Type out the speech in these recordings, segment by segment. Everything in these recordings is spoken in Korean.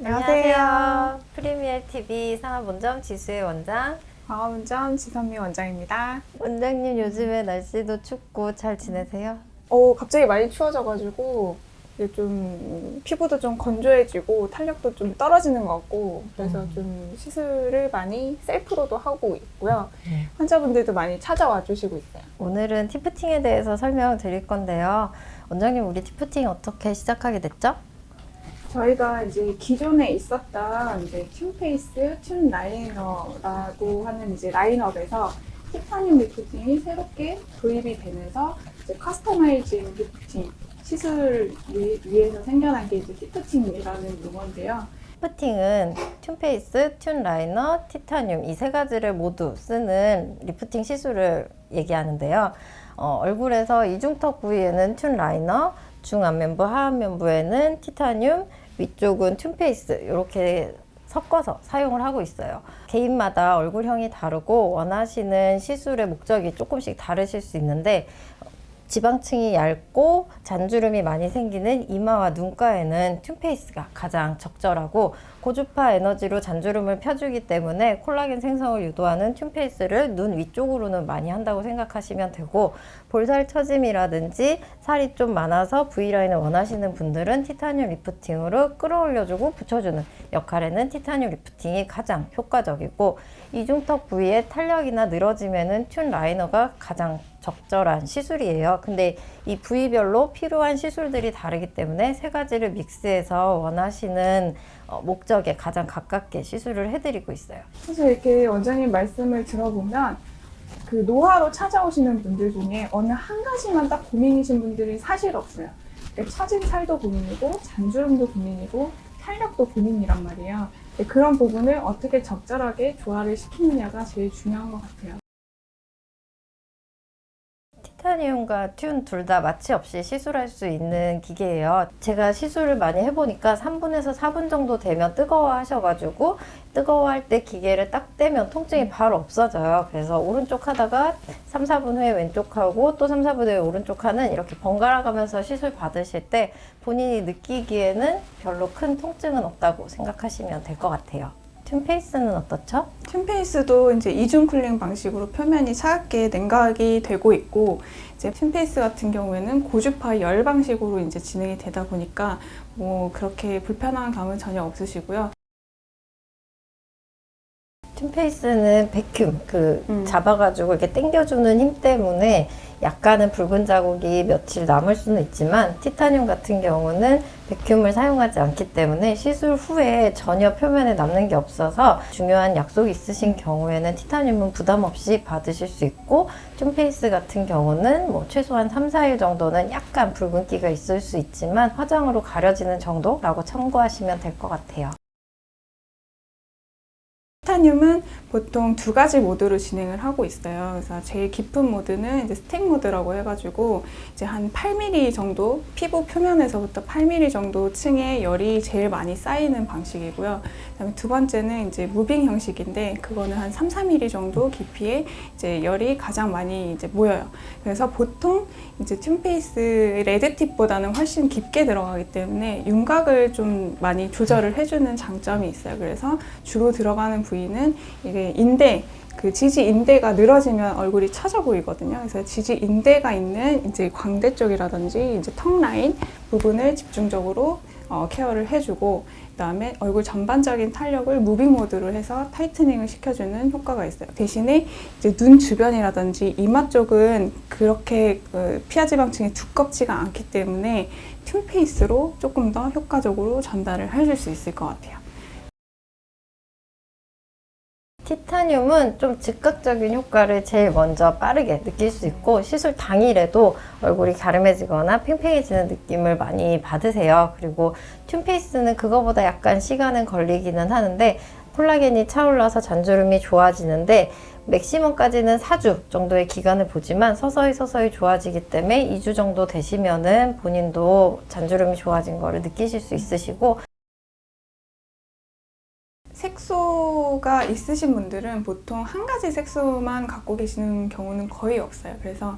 안녕하세요. 프리미엄 TV 상하본점 지수의 원장. 광화문점 지선미 원장입니다. 원장님 요즘에 날씨도 춥고 잘 지내세요? 갑자기 많이 추워져가지고 이제 좀 피부도 좀 건조해지고 탄력도 좀 떨어지는 것 같고 그래서 좀 시술을 많이 셀프로도 하고 있고요. 환자분들도 많이 찾아와 주시고 있어요. 오늘은 티프팅에 대해서 설명드릴 건데요. 원장님 우리 티프팅 어떻게 시작하게 됐죠? 저희가 이제 기존에 있었던 이제 튠페이스 튠 라이너라고 하는 이제 라인업에서 티타늄 리프팅이 새롭게 도입이 되면서 이제 커스터마이징 리프팅 시술을 위해서 생겨난 게 이제 티프팅이라는 용어인데요. 티프팅은 튠페이스, 튠 라이너, 티타늄 이 세 가지를 모두 쓰는 리프팅 시술을 얘기하는데요. 얼굴에서 이중턱 부위에는 튠 라이너, 중안면부, 하안면부에는 티타늄, 위쪽은 튠페이스 이렇게 섞어서 사용을 하고 있어요. 개인마다 얼굴형이 다르고 원하시는 시술의 목적이 조금씩 다르실 수 있는데 지방층이 얇고 잔주름이 많이 생기는 이마와 눈가에는 튠페이스가 가장 적절하고 고주파 에너지로 잔주름을 펴주기 때문에 콜라겐 생성을 유도하는 튠페이스를 눈 위쪽으로는 많이 한다고 생각하시면 되고, 볼살 처짐이라든지 살이 좀 많아서 V라인을 원하시는 분들은 티타늄 리프팅으로 끌어올려주고 붙여주는 역할에는 티타늄 리프팅이 가장 효과적이고, 이중턱 부위에 탄력이나 늘어짐에는 튠 라이너가 가장 적절한 시술이에요. 근데 이 부위별로 필요한 시술들이 다르기 때문에 세 가지를 믹스해서 원하시는 목적에 가장 가깝게 시술을 해드리고 있어요. 사실 이렇게 원장님 말씀을 들어보면 그 노화로 찾아오시는 분들 중에 어느 한 가지만 딱 고민이신 분들이 사실 없어요. 그러니까 처진 살도 고민이고 잔주름도 고민이고 탄력도 고민이란 말이에요. 그런 부분을 어떻게 적절하게 조화를 시키느냐가 제일 중요한 것 같아요. 티타늄과 튠 둘 다 마취 없이 시술할 수 있는 기계예요. 제가 시술을 많이 해보니까 3분에서 4분 정도 되면 뜨거워 하셔가지고 뜨거워할 때 기계를 딱 떼면 통증이 바로 없어져요. 그래서 오른쪽 하다가 3, 4분 후에 왼쪽 하고 또 3, 4분 후에 오른쪽 하는 이렇게 번갈아 가면서 시술 받으실 때 본인이 느끼기에는 별로 큰 통증은 없다고 생각하시면 될 것 같아요. 튠페이스는 어떻죠? 튠페이스도 이제 이중 쿨링 방식으로 표면이 차갑게 냉각이 되고 있고, 이제 튠페이스 같은 경우에는 고주파 열 방식으로 이제 진행이 되다 보니까 뭐 그렇게 불편한 감은 전혀 없으시고요. 튠페이스는 베큐um, 잡아가지고 이렇게 당겨주는 힘 때문에 약간은 붉은 자국이 며칠 남을 수는 있지만, 티타늄 같은 경우는 베큐um을 사용하지 않기 때문에 시술 후에 전혀 표면에 남는 게 없어서 중요한 약속이 있으신 경우에는 티타늄은 부담 없이 받으실 수 있고, 튠페이스 같은 경우는 뭐 최소한 3, 4일 정도는 약간 붉은기가 있을 수 있지만 화장으로 가려지는 정도라고 참고하시면 될 것 같아요. 티타늄은 보통 두 가지 모드로 진행을 하고 있어요. 그래서 제일 깊은 모드는 이제 스택 모드라고 해가지고 이제 한 8mm 정도, 피부 표면에서부터 8mm 정도 층에 열이 제일 많이 쌓이는 방식이고요. 그다음에 두 번째는 이제 무빙 형식인데 그거는 한 3, 4mm 정도 깊이에 이제 열이 가장 많이 이제 모여요. 그래서 보통 이제 튠페이스 레드팁보다는 훨씬 깊게 들어가기 때문에 윤곽을 좀 많이 조절을 해주는 장점이 있어요. 그래서 주로 들어가는 부위는 이게 인대, 그 지지 인대가 늘어지면 얼굴이 처져 보이거든요. 그래서 지지 인대가 있는 이제 광대 쪽이라든지 이제 턱 라인 부분을 집중적으로 케어를 해주고, 그다음에 얼굴 전반적인 탄력을 무빙 모드로 해서 타이트닝을 시켜주는 효과가 있어요. 대신에 이제 눈 주변이라든지 이마 쪽은 그렇게 피하 지방층이 두껍지가 않기 때문에 튠페이스로 조금 더 효과적으로 전달을 해줄 수 있을 것 같아요. 티타늄은 좀 즉각적인 효과를 제일 먼저 빠르게 느낄 수 있고, 시술 당일에도 얼굴이 갸름해지거나 팽팽해지는 느낌을 많이 받으세요. 그리고 튠페이스는 그거보다 약간 시간은 걸리기는 하는데 콜라겐이 차올라서 잔주름이 좋아지는데 맥시멈까지는 4주 정도의 기간을 보지만 서서히 좋아지기 때문에 2주 정도 되시면은 본인도 잔주름이 좋아진 거를 느끼실 수 있으시고, 색소가 있으신 분들은 보통 한 가지 색소만 갖고 계시는 경우는 거의 없어요. 그래서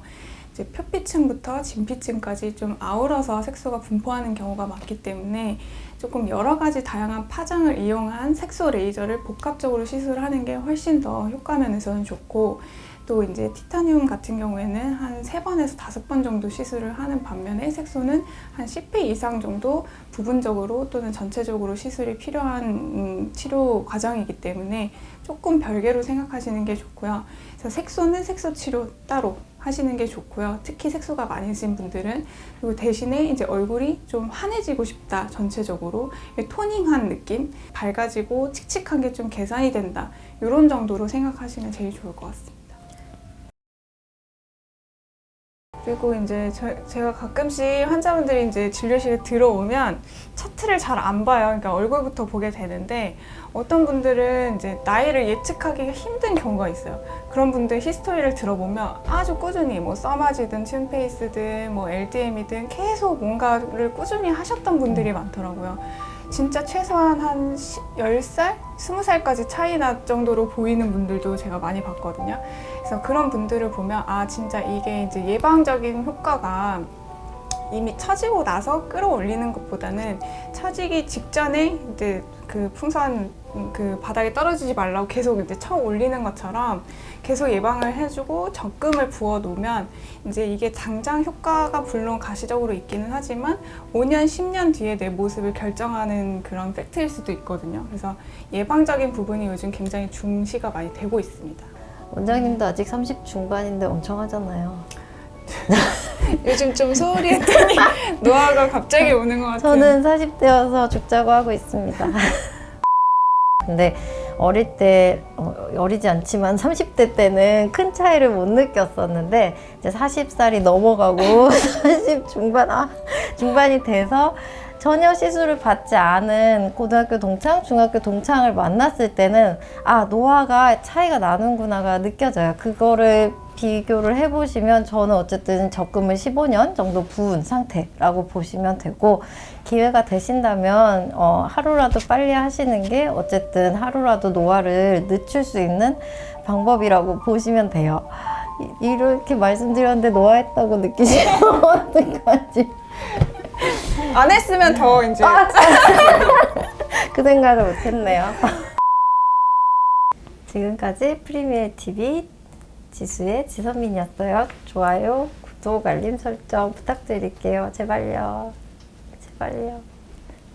이제 표피층부터 진피층까지 좀 아우러서 색소가 분포하는 경우가 많기 때문에 조금 여러 가지 다양한 파장을 이용한 색소 레이저를 복합적으로 시술하는 게 훨씬 더 효과 면에서는 좋고, 또 이제 티타늄 같은 경우에는 한 3번에서 5번 정도 시술을 하는 반면에 색소는 한 10회 이상 정도 부분적으로 또는 전체적으로 시술이 필요한 치료 과정이기 때문에 조금 별개로 생각하시는 게 좋고요. 그래서 색소는 색소 치료 따로 하시는 게 좋고요. 특히 색소가 많으신 분들은. 그리고 대신에 이제 얼굴이 좀 환해지고 싶다, 전체적으로 토닝한 느낌, 밝아지고 칙칙한 게 좀 개선이 된다, 이런 정도로 생각하시면 제일 좋을 것 같습니다. 그리고 이제 제가 가끔씩 환자분들이 이제 진료실에 들어오면 차트를 잘 안 봐요. 그러니까 얼굴부터 보게 되는데, 어떤 분들은 이제 나이를 예측하기가 힘든 경우가 있어요. 그런 분들 히스토리를 들어보면 아주 꾸준히 뭐 써마지든 튠페이스든 뭐 LDM이든 계속 뭔가를 꾸준히 하셨던 분들이 많더라고요. 진짜 최소한 한 10살? 20살까지 차이 날 정도로 보이는 분들도 제가 많이 봤거든요. 그래서 그런 분들을 보면 아, 진짜 이게 이제 예방적인 효과가 이미 처지고 나서 끌어올리는 것보다는 처지기 직전에 이제 그 풍선 그 바닥에 떨어지지 말라고 계속 이제 쳐 올리는 것처럼 계속 예방을 해주고 적금을 부어 놓으면 이제 이게 당장 효과가 물론 가시적으로 있기는 하지만 5년, 10년 뒤에 내 모습을 결정하는 그런 팩트일 수도 있거든요. 그래서 예방적인 부분이 요즘 굉장히 중시가 많이 되고 있습니다. 원장님도 아직 30 중반인데 엄청 하잖아요. 요즘 좀 소홀히 했더니 노화가 갑자기 오는 것 같아요. 저는 40대여서 죽자고 하고 있습니다. 근데 어릴 때, 어리지 않지만 30대 때는 큰 차이를 못 느꼈었는데, 이제 40살이 넘어가고 40 중반이 돼서 전혀 시술을 받지 않은 고등학교 동창, 중학교 동창을 만났을 때는 아, 노화가 차이가 나는구나가 느껴져요. 그거를 비교를 해보시면 저는 어쨌든 적금을 15년 정도 부은 상태라고 보시면 되고, 기회가 되신다면 하루라도 빨리 하시는 게 어쨌든 하루라도 노화를 늦출 수 있는 방법이라고 보시면 돼요. 이렇게 말씀드렸는데 노화했다고 느끼시면 어떡하지? 안 했으면 더 이제 그 생각을 못했네요. 지금까지 프리미어 TV 지수의 지선민이었어요. 좋아요, 구독, 알림 설정 부탁드릴게요. 제발요. 제발요.